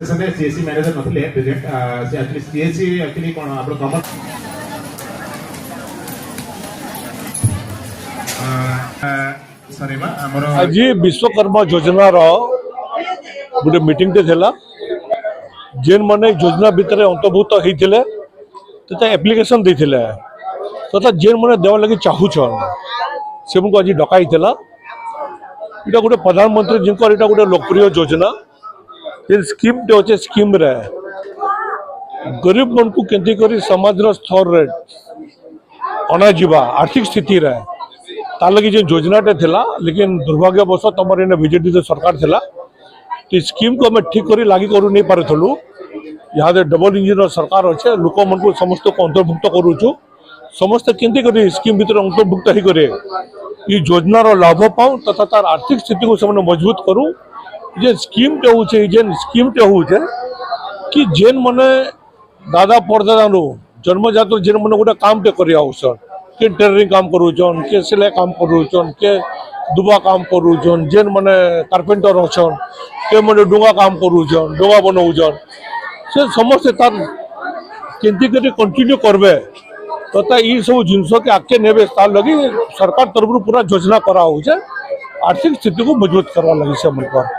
समय CSC manager नथिले present से actually CSC actually कोन आपण कमर सरीमा हमर आज विश्वकर्मा योजना गोटे मीटिंग टे थिला जेन माने योजना भितर अंतर्भुक्त होइथिले तथा एप्लिकेशन देथिले तथा जेन माने देवा लगी चाहूछन सेमको आज डकाई थिला इटा गोटे प्रधानमंत्री जिनकर इटा गोटे लोकप्रिय योजना जेन स्कीम टे होचे स्कीम रे गरीब मन को केंती करी समाज रो स्तर रे अना जीवा आर्थिक स्थिति रे तार लगी जो योजना टे थिला लेकिन दुर्भाग्यवश तमर इन बीजेडी जो सरकार थिला तो स्कीम को हमें ठीक करी लागू करू नहीं पारुथलु यहाँ डबल इंजिन सरकार अच्छे लोक मन को समस्त को अंतर्भुक्त करूछु समस्त केंती करी स्कीम भीतर अंतर्भुक्त ही करे ये योजना रो लाभ पाऊ तथा तार आर्थिक स्थिति को से मजबूत करू जे स्कीम टे होचे जेन स्कीम टे होचे कि जेन मने दादा परदादा नो जन्मजात जेन मने गोटे काम टे करिया आवश्यक के टेलरिंग काम करूछन के सिलाई काम करूछन के दुबा काम करूछन जेन मने कारपेंटर अछन के मने डोंगा काम करूछन डोंगा बनाउछन से समस्त तार केंती करी कंटिन्यू करबे तथा ये सब जिनस के आगे नेबे तार लगी सरकार तरफ पूरा योजना करा होचे आर्थिक स्थिति को मजबूत करवा लगी से मन पर